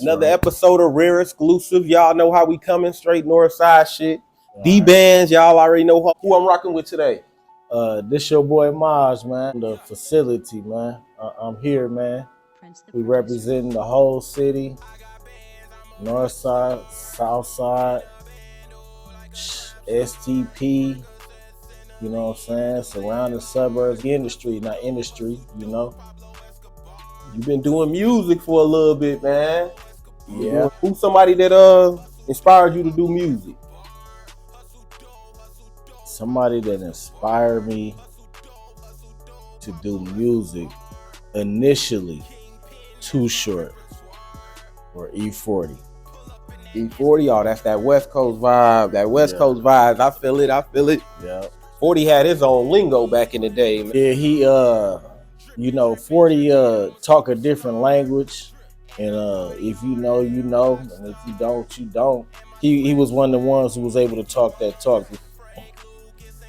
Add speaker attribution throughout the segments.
Speaker 1: Another episode of Rare Exclusive. Y'all know how we coming, straight north side shit. D-Bands, y'all already know who I'm rocking with today.
Speaker 2: This your boy Maj, man. The facility, man. I'm here, man. We representing the whole city. North side, south side, STP, you know what I'm saying? Surrounding suburbs, industry, not industry, you know.
Speaker 1: You've been doing music for a little bit, man.
Speaker 2: Yeah.
Speaker 1: Who's somebody that inspired you to do music?
Speaker 2: Somebody that inspired me to do music initially, Too Short or E40.
Speaker 1: E40, oh, that's that West Coast vibe. That West Coast vibes. I feel it.
Speaker 2: Yeah.
Speaker 1: 40 had his own lingo back in the day, man.
Speaker 2: Yeah, he you know, 40 talk a different language. And if you know, you know, and if you don't, you don't. He was one of the ones who was able to talk that talk.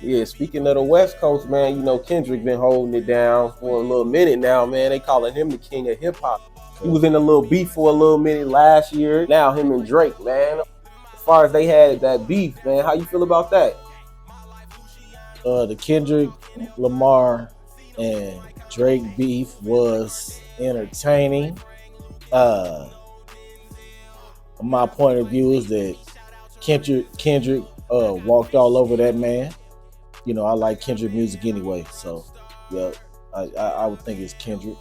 Speaker 1: Yeah, speaking of the West Coast, man, you know, Kendrick been holding it down for a little minute now, man. They calling him the king of hip hop. He was in a little beef for a little minute last year. Now him and Drake, man. As far as they had that beef, man, how you feel about that?
Speaker 2: The Kendrick Lamar and Drake beef was entertaining. My point of view is that Kendrick walked all over that man. You know, I like Kendrick music anyway, so yeah, I would think it's Kendrick.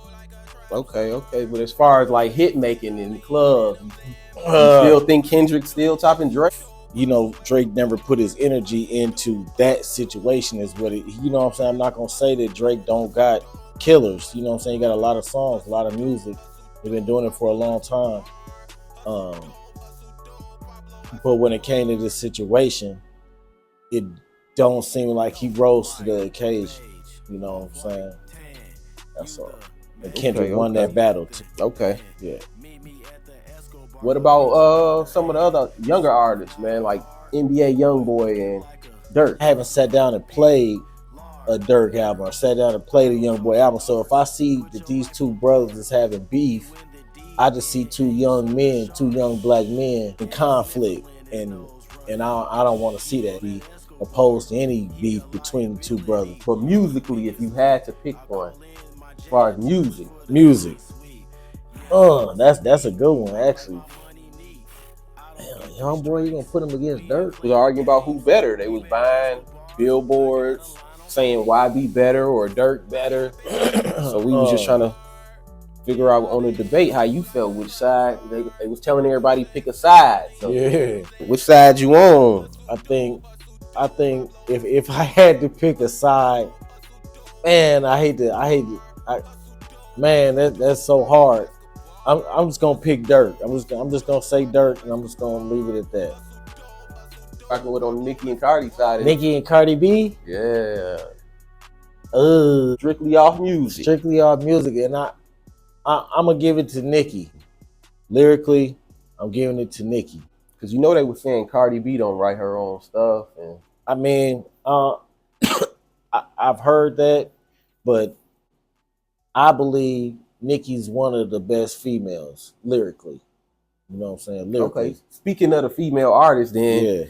Speaker 1: Okay, but as far as like hit making in the club, you still think Kendrick still topping Drake?
Speaker 2: You know, Drake never put his energy into that situation is what it, you know what I'm saying? I'm not gonna say that Drake don't got killers, you know what I'm saying? He got a lot of songs, a lot of music. He's been doing it for a long time. But when it came to this situation, it don't seem like he rose to the occasion. You know what I'm saying? That's all. And Kendrick won that battle too.
Speaker 1: Okay.
Speaker 2: Yeah.
Speaker 1: What about some of the other younger artists, man, like NBA Youngboy and Durk?
Speaker 2: I haven't sat down and played a Durk album or sat down and played a Youngboy album. So if I see that these two brothers is having beef, I just see two young men, two young black men in conflict, and I don't want to see that be opposed to any beef between the two brothers.
Speaker 1: But musically, if you had to pick one, as far as music,
Speaker 2: that's a good one actually. Man, Youngboy, you gonna put him against Durk?
Speaker 1: We were arguing about who better. They was buying billboards saying why be better or Durk better. So we was just trying to figure out on the debate how you felt, which side. They was telling everybody pick a side. So
Speaker 2: yeah.
Speaker 1: Which side you on?
Speaker 2: I think if I had to pick a side, man, man, that's so hard. I'm just gonna pick Durk. I'm just gonna say Durk, and I'm just gonna leave it at that.
Speaker 1: Rocking with on Nicki and Cardi side.
Speaker 2: Nicki and Cardi B?
Speaker 1: Yeah.
Speaker 2: Strictly off music, and I'm gonna give it to Nicki. Lyrically, I'm giving it to Nicki.
Speaker 1: Cause you know they were saying Cardi B don't write her own stuff, and
Speaker 2: I mean, I've heard that, but I believe Nicki's one of the best females lyrically. You know what I'm saying? Lyrically.
Speaker 1: Okay. Speaking of the female artists, then,
Speaker 2: yeah,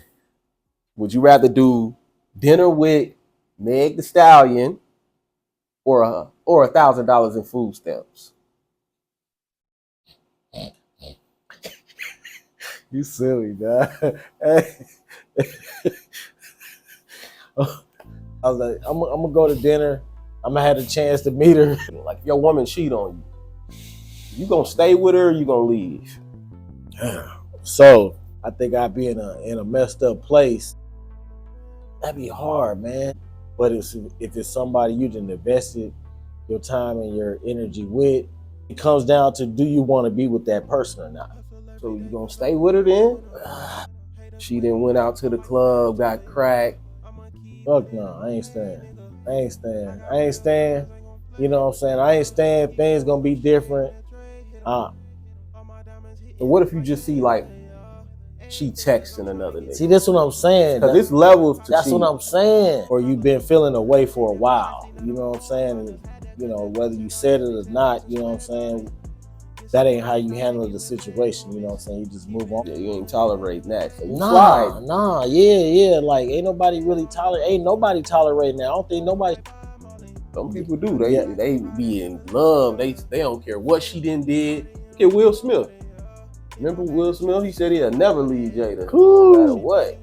Speaker 1: would you rather do Dinner with Meg Thee Stallion or $1,000 in food stamps?
Speaker 2: You silly, dog. I was like, I'm gonna go to dinner. I'm gonna have a chance to meet her.
Speaker 1: Like, if your woman cheat on you gonna stay with her or you gonna leave?
Speaker 2: So I think I'd be in a messed up place. That'd be hard, man. But if it's somebody you done invested your time and your energy with, it comes down to, do you want to be with that person or not?
Speaker 1: So you gonna stay with her then? She then went out to the club, got cracked.
Speaker 2: Fuck no, I ain't staying. You know what I'm saying? I ain't staying. Things gonna be different.
Speaker 1: But what if you just see like she texting another nigga?
Speaker 2: See, that's what I'm saying.
Speaker 1: Because it's levels to
Speaker 2: That's
Speaker 1: cheating.
Speaker 2: what I'm saying. Or you've been feeling away for a while. You know what I'm saying? And, you know, whether you said it or not, you know what I'm saying? that ain't how you handle the situation. You know what I'm saying? You just move on.
Speaker 1: Yeah, you ain't tolerating that. So you slide.
Speaker 2: Yeah. Like ain't nobody tolerating that. I don't think nobody.
Speaker 1: Some people do. They be in love. They don't care what she done did. Look at Will Smith. Remember Will Smith? He said he'll never leave Jada. No matter what.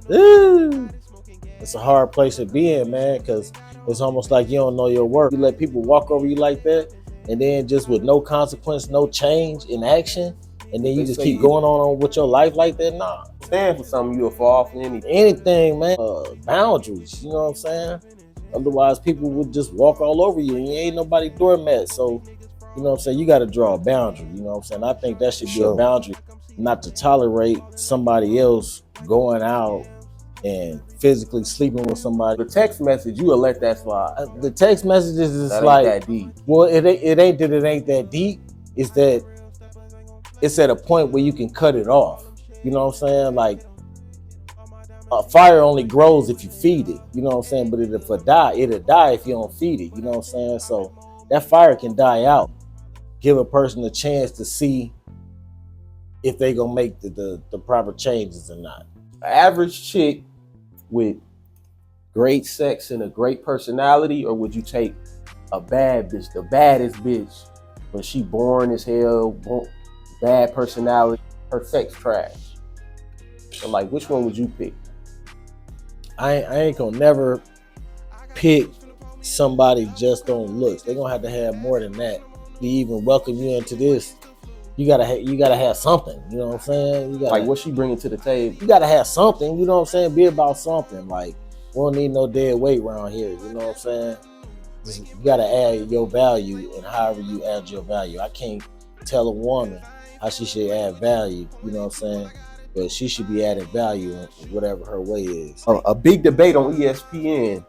Speaker 2: It's a hard place to be in, man, because it's almost like you don't know your worth. You let people walk over you like that, and then just with no consequence, no change in action, and then you just keep going on with your life like that. Nah.
Speaker 1: Stand for something, you'll fall for
Speaker 2: anything, man. Boundaries, you know what I'm saying? Otherwise, people would just walk all over you, and you ain't nobody doormat. So, you know what I'm saying? You got to draw a boundary, you know what I'm saying? I think that should be a boundary, not to tolerate somebody else going out and physically sleeping with somebody.
Speaker 1: The text message, you will let that slide.
Speaker 2: The text messages is
Speaker 1: that
Speaker 2: like
Speaker 1: ain't that deep.
Speaker 2: Well, it ain't that deep. It's that it's at a point where you can cut it off. You know what I'm saying? Like a fire only grows if you feed it. You know what I'm saying? But it'll die if you don't feed it. You know what I'm saying? So that fire can die out. Give a person a chance to see if they gonna make the proper changes or not.
Speaker 1: An average chick with great sex and a great personality, or would you take a bad bitch, the baddest bitch, but she boring as hell, bad personality, her sex trash? So like, which one would you pick?
Speaker 2: I ain't gonna never pick somebody just on looks. They're gonna have more than that to even welcome you into this. You gotta have something, you know what I'm saying?
Speaker 1: Like what she bringing to the table?
Speaker 2: You gotta have something, you know what I'm saying? Be about something. Like, we don't need no dead weight around here, you know what I'm saying? You gotta add your value, and however you add your value. I can't tell a woman how she should add value, you know what I'm saying? But she should be adding value in whatever her way is.
Speaker 1: A big debate on ESPN,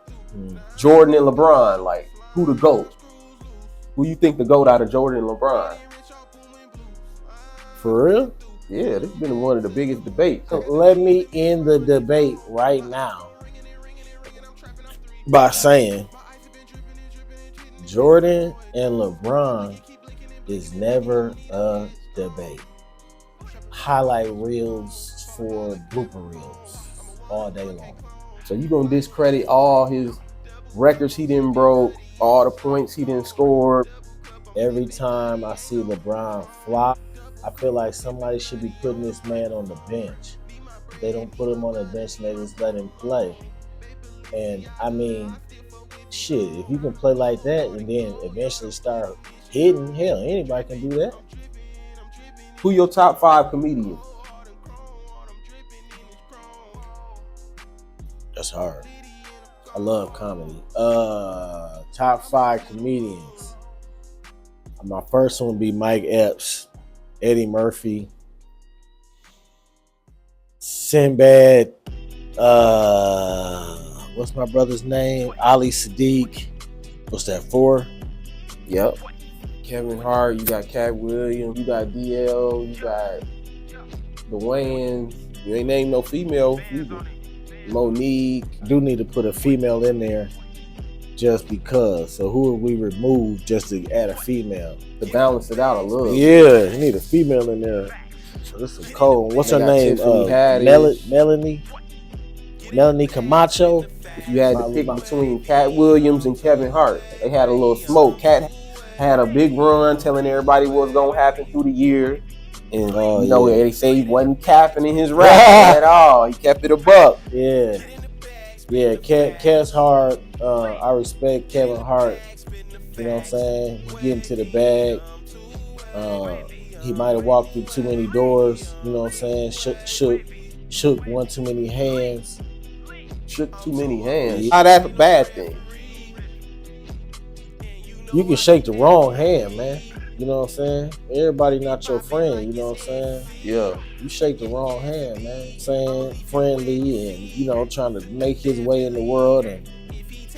Speaker 1: Jordan and LeBron, like, who the GOAT? Who you think the GOAT out of Jordan and LeBron?
Speaker 2: For real?
Speaker 1: Yeah, this has been one of the biggest debates.
Speaker 2: So let me end the debate right now by saying Jordan and LeBron is never a debate. Highlight reels for blooper reels all day long.
Speaker 1: So you gonna discredit all his records he didn't broke, all the points he didn't score?
Speaker 2: Every time I see LeBron flop, I feel like somebody should be putting this man on the bench. If they don't put him on the bench, they just let him play. And I mean, shit, if you can play like that and then eventually start hitting, hell, anybody can do that.
Speaker 1: Who your top 5 comedians?
Speaker 2: That's hard. I love comedy. Top 5 comedians. My first one would be Mike Epps, Eddie Murphy, Sinbad, what's my brother's name? Ali Sadiq. What's that, 4?
Speaker 1: Yep. Kevin Hart, you got Cat Williams, you got DL, you got the Wayans. You ain't named no female either. Monique.
Speaker 2: Do need to put a female in there just because. So who would we remove just to add a female?
Speaker 1: To balance it out a little.
Speaker 2: Yeah, you need a female in there. So this is cold. What's her name? Melanie Camacho.
Speaker 1: If you had to pick between Cat Williams and Kevin Hart, they had a little smoke. Cat had a big run telling everybody what was going to happen through the year. And, they say he wasn't capping in his rap at all. He kept it a buck.
Speaker 2: Yeah. Yeah, Cat's hard. I respect Kevin Hart. You know what I'm saying? He getting to the bag. He might have walked through too many doors. You know what I'm saying? Shook one too many hands.
Speaker 1: Shook too many hands. How that's a bad thing?
Speaker 2: You can shake the wrong hand, man. You know what I'm saying? Everybody not your friend, you know what I'm saying?
Speaker 1: Yeah.
Speaker 2: You shake the wrong hand, man. Saying friendly and, trying to make his way in the world and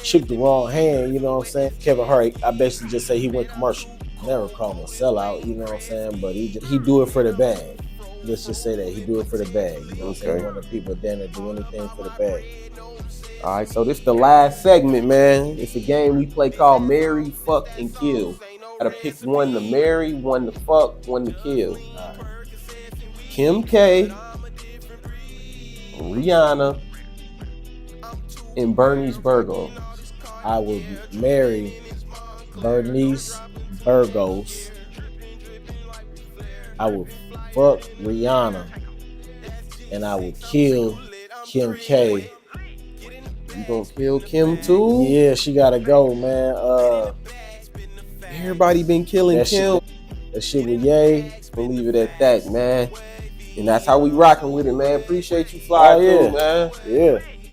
Speaker 2: shook the wrong hand, you know what I'm saying? Kevin Hart, I basically just say he went commercial. Never call him a sellout, you know what I'm saying? But he do it for the bag. Let's just say that. He do it for the bag. You know what I'm saying? One of the people down there do anything for the bag.
Speaker 1: All right, so this is the last segment, man. It's a game we play called Marry, Fuck, and Kill. Gotta pick one to marry, one to fuck, one to kill.
Speaker 2: All right.
Speaker 1: Kim K, Rihanna, and Bernice Burgos.
Speaker 2: I would marry Bernice Burgos. I would fuck Rihanna, and I would kill Kim K.
Speaker 1: You gonna kill Kim too?
Speaker 2: Yeah, she gotta go, man.
Speaker 1: Everybody been killing Kim.
Speaker 2: That shit with Ye.
Speaker 1: We'll leave it at that, man. And that's how we rocking with it, man. Appreciate you flying through, man.
Speaker 2: Yeah.